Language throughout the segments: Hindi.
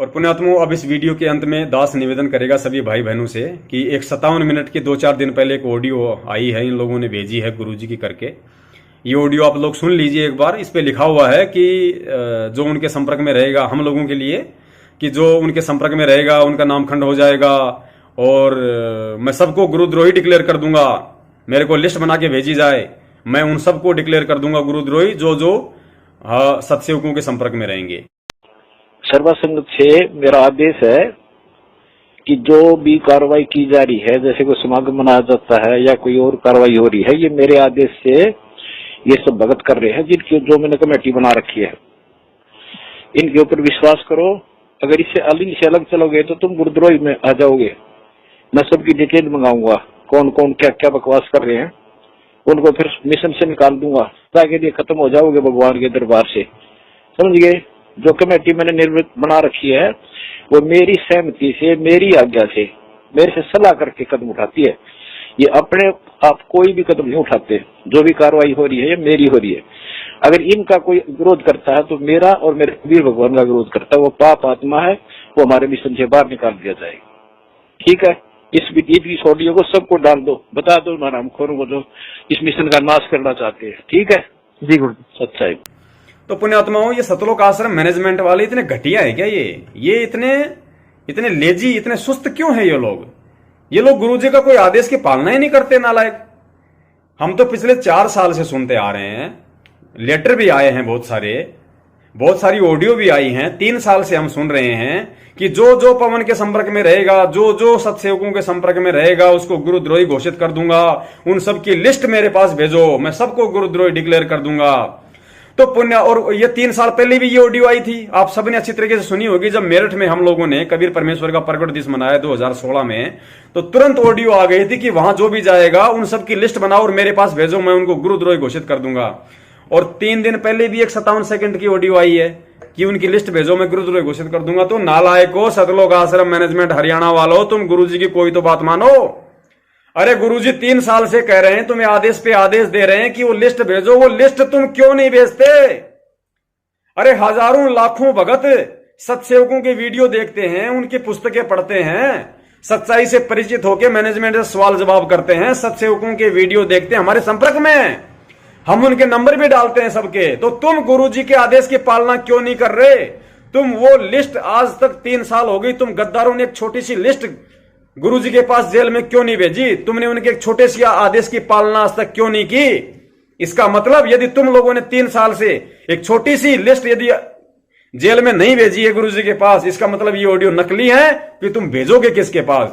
और पुण्यात्मों, अब इस वीडियो के अंत में दास निवेदन करेगा सभी भाई बहनों से कि एक 57 मिनट की 2-4 दिन पहले एक ऑडियो आई है, इन लोगों ने भेजी है गुरुजी की करके। ये ऑडियो आप लोग सुन लीजिए एक बार। इस पे लिखा हुआ है कि जो उनके संपर्क में रहेगा, हम लोगों के लिए, कि जो उनके संपर्क में रहेगा उनका नामखंड हो जाएगा और मैं सबको गुरुद्रोही डिक्लेयर कर दूंगा। मेरे को लिस्ट बना के भेजी जाए, मैं उन सबको डिक्लेयर कर दूंगा गुरुद्रोही जो जो सत्सेवकों के संपर्क में रहेंगे। सर्व संगत से मेरा आदेश है कि जो भी कार्रवाई की जा रही है, जैसे कोई समागम मनाया जाता है या कोई और कार्रवाई हो रही है, ये मेरे आदेश से ये सब भगत कर रहे हैं, जिनकी जो मैंने कमेटी बना रखी है। इनके ऊपर विश्वास करो। अगर इससे अलग चलोगे तो तुम गुरुद्रोही में आ जाओगे। मैं सबकी डिटेल मंगाऊंगा, कौन कौन क्या क्या बकवास कर रहे हैं, उनको फिर मिशन से निकाल दूंगा। ताकि लिए खत्म हो जाओगे भगवान के दरबार से, समझ गए। जो कमेटी मैंने निर्मित बना रखी है वो मेरी सहमति से, मेरी आज्ञा से, मेरे से सलाह करके कदम उठाती है। ये अपने आप कोई भी कदम नहीं उठाते। जो भी कार्रवाई हो रही है ये मेरी हो रही है। अगर इनका कोई विरोध करता है तो मेरा और मेरे वीर भगवान का विरोध करता है। वो पाप आत्मा है, वो हमारे मिशन से बाहर निकाल दिया जाएगा। ठीक है, इस ऑडियो को सबको डाल दो, बता दो हरामखोरों को जो इस मिशन का नाश करना चाहते हैं। ठीक है जी गुरु, सच्चाई। तो पुण्यात्माओं, ये सतलोक आश्रम मैनेजमेंट वाले इतने घटिया है क्या? ये इतने लेजी, इतने सुस्त क्यों है ये लोग गुरुजी का कोई आदेश की पालना ही नहीं करते, नालायक। हम तो पिछले 4 साल से सुनते आ रहे हैं, लेटर भी आए हैं बहुत सारी ऑडियो भी आई हैं। 3 साल से हम सुन रहे हैं कि जो जो पवन के संपर्क में रहेगा, जो जो सत्सेवकों के संपर्क में रहेगा, उसको गुरुद्रोही घोषित कर दूंगा। उन सब की लिस्ट मेरे पास भेजो, मैं सबको गुरुद्रोही डिक्लेयर कर दूंगा। तो पुण्य, और ये 3 साल पहले भी ये ऑडियो आई थी, आप सबने अच्छी तरीके से सुनी होगी। जब मेरठ में हम लोगों ने कबीर परमेश्वर का प्रकट दिवस मनाया 2016 में, तो तुरंत ऑडियो आ गई थी कि वहां जो भी जाएगा उन सब की लिस्ट बनाओ और मेरे पास भेजो, मैं उनको गुरुद्रोही घोषित कर दूंगा। और 3 दिन पहले भी एक 57 सेकंड की ऑडियो आई है कि उनकी लिस्ट भेजो, मैं गुरुद्रोही घोषित कर दूंगा। तो नालायको, सतलोक आश्रम मैनेजमेंट हरियाणा वालों, तुम गुरुजी की कोई तो बात मानो। अरे गुरुजी 3 साल से कह रहे हैं, तुम्हें आदेश पे आदेश दे रहे हैं कि वो लिस्ट भेजो, वो लिस्ट तुम क्यों नहीं भेजते? अरे हजारों लाखों भगत सत्सेवकों के वीडियो देखते हैं, उनकी पुस्तकें पढ़ते हैं, सच्चाई से परिचित होकर मैनेजमेंट से सवाल जवाब करते हैं, सत्सेवकों के वीडियो देखते हैं, हमारे संपर्क में, हम उनके नंबर भी डालते हैं सबके। तो तुम गुरुजी के आदेश की पालना क्यों नहीं कर रहे? तुम वो लिस्ट, आज तक 3 साल हो गई, तुम गद्दारों ने एक छोटी सी लिस्ट गुरुजी के पास जेल में क्यों नहीं भेजी? तुमने उनके एक छोटे से आदेश की पालना आज तक क्यों नहीं की? इसका मतलब यदि तुम लोगों ने 3 साल से एक छोटी सी लिस्ट यदि जेल में नहीं भेजी है गुरुजी के पास, इसका मतलब ये ऑडियो नकली है कि तुम भेजोगे किसके पास?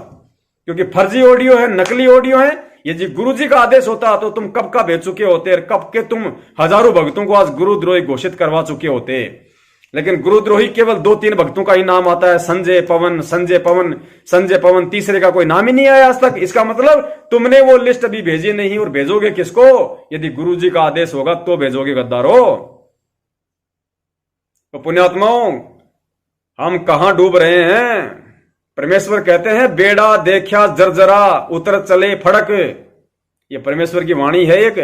क्योंकि फर्जी ऑडियो है, नकली ऑडियो है। यदि गुरुजी का आदेश होता तो तुम कब का भेज चुके होते, कब के तुम हजारों भक्तों को आज गुरुद्रोही घोषित करवा चुके होते। लेकिन गुरुद्रोही केवल 2-3 भक्तों का ही नाम आता है, संजय पवन, संजय पवन, संजय पवन, तीसरे का कोई नाम ही नहीं आया आज तक। इसका मतलब तुमने वो लिस्ट अभी भेजी नहीं, और भेजोगे किसको? यदि गुरुजी का आदेश होगा तो भेजोगे गद्दारो। तो पुण्यात्माओं, हम कहां डूब रहे हैं? परमेश्वर कहते हैं, बेड़ा देखा जर्जरा उतर चले फड़क। ये परमेश्वर की वाणी है एक,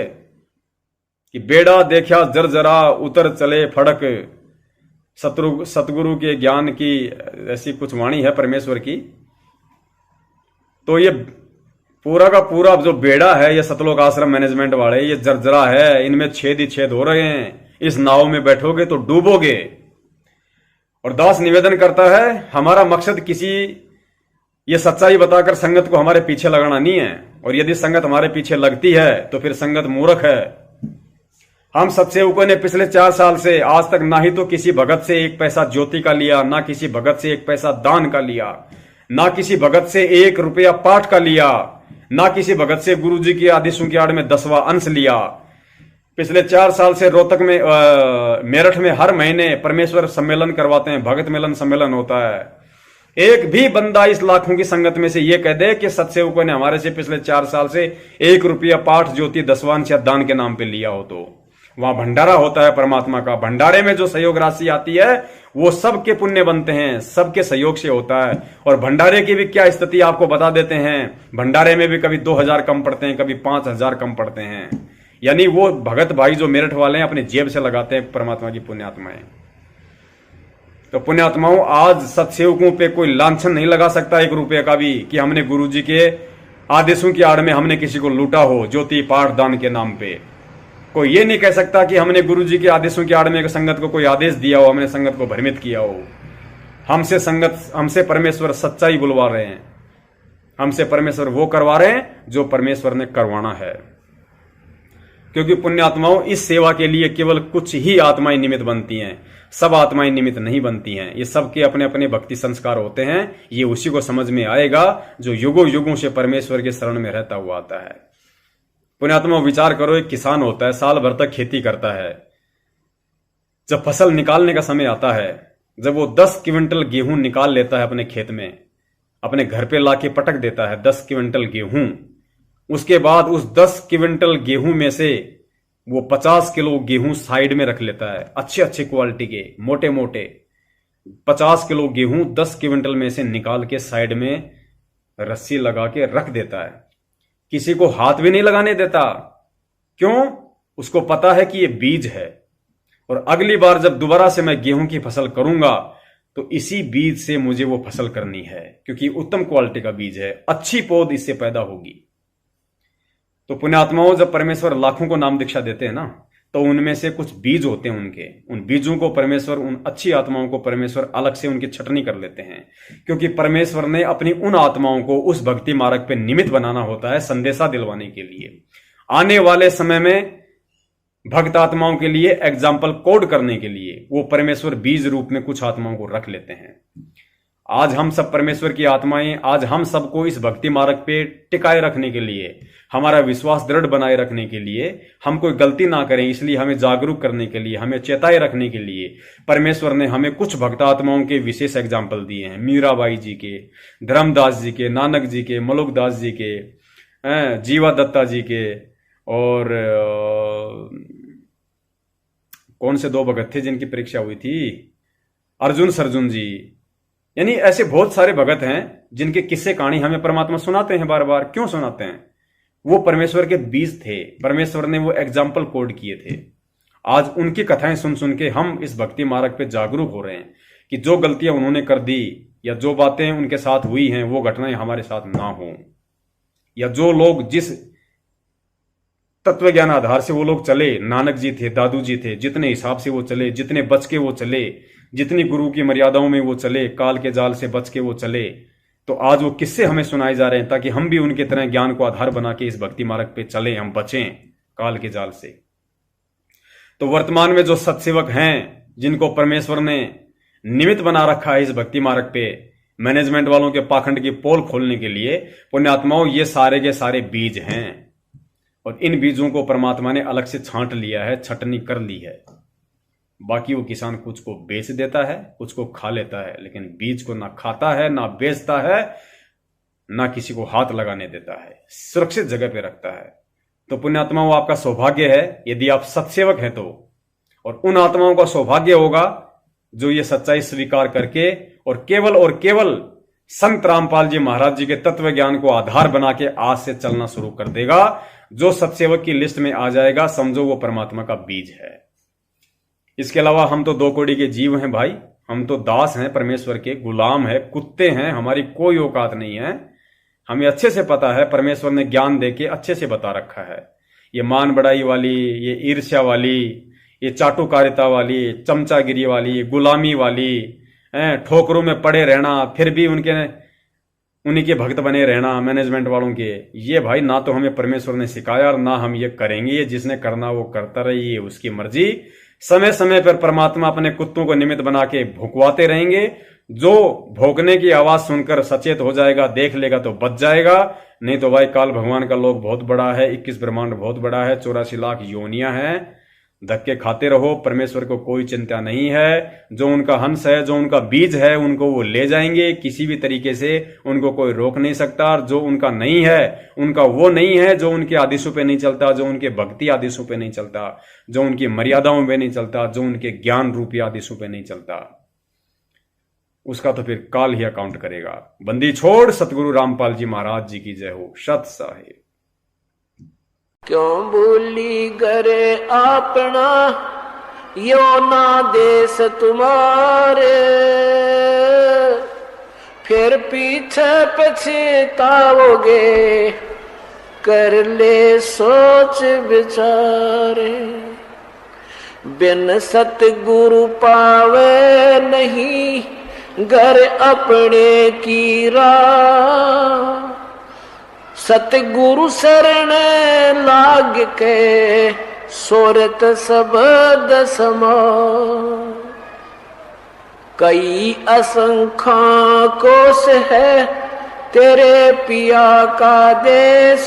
कि बेड़ा देखा जर्जरा उतर चले फड़क। सतगुरु के ज्ञान की ऐसी कुछ वाणी है परमेश्वर की। तो ये पूरा का पूरा जो बेड़ा है, ये सतलोक आश्रम मैनेजमेंट वाले, ये जर्जरा है, इनमें छेद ही छेद हो रहे हैं। इस नाव में बैठोगे तो डूबोगे। और दास निवेदन करता है, हमारा मकसद किसी ये सच्चाई बताकर संगत को हमारे पीछे लगाना नहीं है। और यदि संगत हमारे पीछे लगती है तो फिर संगत मूर्ख है। हम सत्सेवकों ने पिछले 4 साल से आज तक ना ही तो किसी भगत से 1 पैसा ज्योति का लिया, ना किसी भगत से 1 पैसा दान का लिया, ना किसी भगत से 1 रुपया पाठ का लिया, ना किसी भगत से गुरुजी के आदेशों की आड़ में 10वां अंश लिया। पिछले 4 साल से रोहतक में, मेरठ में हर महीने परमेश्वर सम्मेलन करवाते हैं, भगत मिलन सम्मेलन होता है। एक भी बंदा इस लाखों की संगत में से ये कह दे कि सत्सेवकों ने हमारे से पिछले 4 साल से 1 रुपया पाठ ज्योति 10वां अंश या दान के नाम पे लिया हो। तो वहां भंडारा होता है परमात्मा का, भंडारे में जो सहयोग राशि आती है वो सबके पुण्य बनते हैं, सबके सहयोग से होता है। और भंडारे की भी क्या स्थिति आपको बता देते हैं, भंडारे में भी कभी 2000 कम पड़ते हैं, कभी 5000 कम पड़ते हैं। यानी वो भगत भाई जो मेरठ वाले हैं अपने जेब से लगाते हैं परमात्मा की पुण्यात्माएं। तो पुण्यात्माओं, आज सत्सेवकों पे कोई लांछन नहीं लगा सकता 1 रुपये का भी कि हमने गुरुजी के आदेशों की आड़ में हमने किसी को लूटा हो ज्योति पाठ दान के नाम पे। कोई ये नहीं कह सकता कि हमने गुरुजी के आदेशों की आड़ में संगत को कोई आदेश दिया हो, हमने संगत को भ्रमित किया हो। हमसे परमेश्वर सच्चाई बुलवा रहे हैं, हमसे परमेश्वर वो करवा रहे हैं जो परमेश्वर ने करवाना है। क्योंकि पुण्यात्माओं, इस सेवा के लिए केवल कुछ ही आत्माएं निमित्त बनती हैं, सब आत्माएं निमित्त नहीं बनती हैं। ये सबके अपने अपने भक्ति संस्कार होते हैं। ये उसी को समझ में आएगा जो युगों युगों से परमेश्वर के शरण में रहता हुआ आता है। पुण्यात्माओं, विचार करो, एक किसान होता है, साल भर तक खेती करता है। जब फसल निकालने का समय आता है, जब वो 10 क्विंटल गेहूं निकाल लेता है अपने खेत में, अपने घर पे लाके पटक देता है 10 क्विंटल गेहूं, उसके बाद उस 10 क्विंटल गेहूं में से वो 50 किलो गेहूं साइड में रख लेता है, अच्छे अच्छे क्वालिटी के मोटे मोटे 50 किलो गेहूं 10 क्विंटल में से निकाल के साइड में रस्सी लगा के रख देता है। किसी को हाथ भी नहीं लगाने देता। क्यों? उसको पता है कि ये बीज है और अगली बार जब दोबारा से मैं गेहूं की फसल करूंगा तो इसी बीज से मुझे वो फसल करनी है, क्योंकि उत्तम क्वालिटी का बीज है, अच्छी पौध इससे पैदा होगी। तो पुण्यात्माओं, जब परमेश्वर लाखों को नाम दीक्षा देते हैं ना, तो उनमें से कुछ बीज होते हैं उनके, उन बीजों को परमेश्वर, उन अच्छी आत्माओं को परमेश्वर अलग से उनकी छटनी कर लेते हैं। क्योंकि परमेश्वर ने अपनी उन आत्माओं को उस भक्ति मार्ग पे निमित्त बनाना होता है, संदेशा दिलवाने के लिए, आने वाले समय में भक्त आत्माओं के लिए एग्जाम्पल कोड करने के लिए वो परमेश्वर बीज रूप में कुछ आत्माओं को रख लेते हैं। आज हम सब परमेश्वर की आत्माएं, आज हम सबको इस भक्ति मार्ग पे टिकाए रखने के लिए, हमारा विश्वास दृढ़ बनाए रखने के लिए, हम कोई गलती ना करें इसलिए हमें जागरूक करने के लिए, हमें चेताए रखने के लिए परमेश्वर ने हमें कुछ भक्त आत्माओं के विशेष एग्जाम्पल दिए हैं। मीराबाई जी के, धर्मदास जी के, नानक जी के, मलुकदास जी के, जीवा दत्ता जी के, और कौन से 2 भगत थे जिनकी परीक्षा हुई थी, अर्जुन सरजुन जी। यानी ऐसे बहुत सारे भगत हैं जिनके किस्से कहानी हमें परमात्मा सुनाते हैं बार बार। क्यों सुनाते हैं? वो परमेश्वर के बीज थे, परमेश्वर ने वो एग्जाम्पल कोड किए थे। आज उनकी कथाएं सुन सुन के हम इस भक्ति मार्ग पे जागरूक हो रहे हैं कि जो गलतियां उन्होंने कर दी या जो बातें उनके साथ हुई हैं वो घटनाएं हमारे साथ ना हो, या जो लोग जिस तत्व ज्ञान आधार से वो लोग चले, नानक जी थे, दादू जी थे, जितने हिसाब से वो चले, जितने बच के वो चले, जितनी गुरु की मर्यादाओं में वो चले, काल के जाल से बच के वो चले, तो आज वो किस्से हमें सुनाए जा रहे हैं ताकि हम भी उनके तरह ज्ञान को आधार बना के इस भक्ति मार्ग पे चले, हम बचें काल के जाल से। तो वर्तमान में जो सत्सेवक हैं जिनको परमेश्वर ने निमित्त बना रखा है इस भक्ति मार्ग पे मैनेजमेंट वालों के पाखंड की पोल खोलने के लिए, पुण्यात्माओं, ये सारे के सारे बीज हैं और इन बीजों को परमात्मा ने अलग से छांट लिया है, छटनी कर ली है। बाकी वो किसान कुछ को बेच देता है, कुछ को खा लेता है, लेकिन बीज को ना खाता है, ना बेचता है, ना किसी को हाथ लगाने देता है, सुरक्षित जगह पे रखता है। तो पुण्यात्माओं, आपका सौभाग्य है यदि आप सत्सेवक हैं तो, और उन आत्माओं का सौभाग्य होगा जो ये सच्चाई स्वीकार करके और केवल संत रामपाल जी महाराज जी के तत्व ज्ञान को आधार बना के आज से चलना शुरू कर देगा। जो सत्सेवक की लिस्ट में आ जाएगा, समझो वो परमात्मा का बीज है। इसके अलावा हम तो 2 कौड़ी के जीव हैं भाई, हम तो दास हैं परमेश्वर के, गुलाम है, कुत्ते हैं, हमारी कोई औकात नहीं है। हमें अच्छे से पता है, परमेश्वर ने ज्ञान देके अच्छे से बता रखा है। ये मान बढ़ाई वाली, ये ईर्ष्या वाली, ये चाटुकारिता वाली, चमचागिरी वाली, गुलामी वाली, ठोकरों में पड़े रहना, फिर भी उन्हीं के भक्त बने रहना मैनेजमेंट वालों के, ये भाई ना तो हमें परमेश्वर ने सिखाया और ना हम ये करेंगे। ये जिसने करना वो करता रहे, ये उसकी मर्जी। समय समय पर परमात्मा अपने कुत्तों को निमित्त बना के भुकवाते रहेंगे। जो भौंकने की आवाज सुनकर सचेत हो जाएगा, देख लेगा तो बच जाएगा, नहीं तो भाई काल भगवान का लोक बहुत बड़ा है, 21 ब्रह्मांड बहुत बड़ा है, 84 लाख योनियां हैं, धक्के खाते रहो, परमेश्वर को कोई चिंता नहीं है। जो उनका हंस है, जो उनका बीज है, उनको वो ले जाएंगे, किसी भी तरीके से उनको कोई रोक नहीं सकता। और जो उनका नहीं है, उनका वो नहीं है, जो उनके आदेशों पे नहीं चलता, जो उनके भक्ति आदेशों पे नहीं चलता, जो उनकी मर्यादाओं पे नहीं चलता, जो उनके ज्ञान रूपी आदेशों पे नहीं चलता, उसका तो फिर काल ही अकाउंट करेगा। बंदी छोड़ सतगुरु रामपाल जी महाराज जी की जय हो। सत साहिब। क्यों भूली करे अपना यो ना देश तुम्हारे, फिर पीछे पछताओगे, कर ले सोच विचारे। बिन सतगुरु पावे नहीं घर अपने की राह, सतगुरु शरण लाग के सोरत सबद समा। कई असंख्या कोस है तेरे पिया का देश,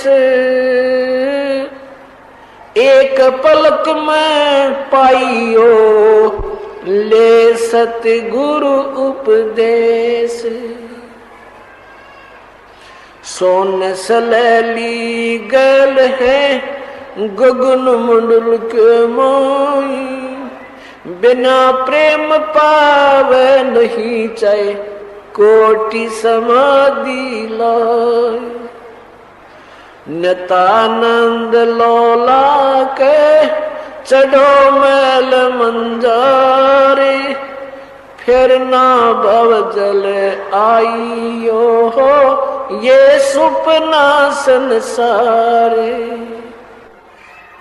एक पलक में पाइयो ले सतगुरु उपदेश। सोन सलैली गल है गगन मंडल के मोई, बिना प्रेम पावे नहीं चाहे कोटि समाधि लाए। नितानंद लोला के चढ़ो मैल मंजारे, फिर ना भव जल आइयो हो ये सुपना संसारे।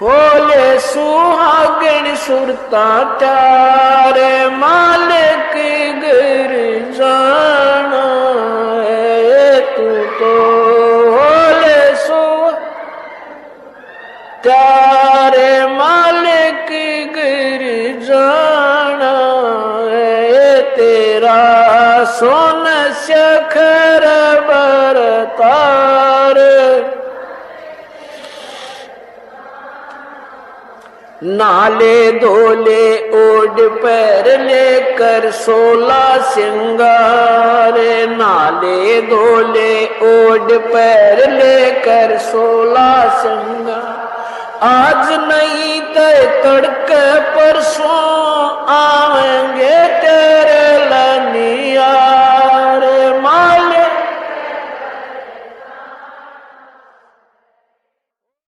होले सुहागण सुरता तारे मालिक गिर जाना है तू तो। होले तारे मालिक गिर जाना है तेरा सोन शखर बरतार। नाले धोले ओढ़ पैर लेकर 16 सिंगार, नाले धोले ओढ़ पैर लेकर 16 सिंगार। आज नहीं ते तड़के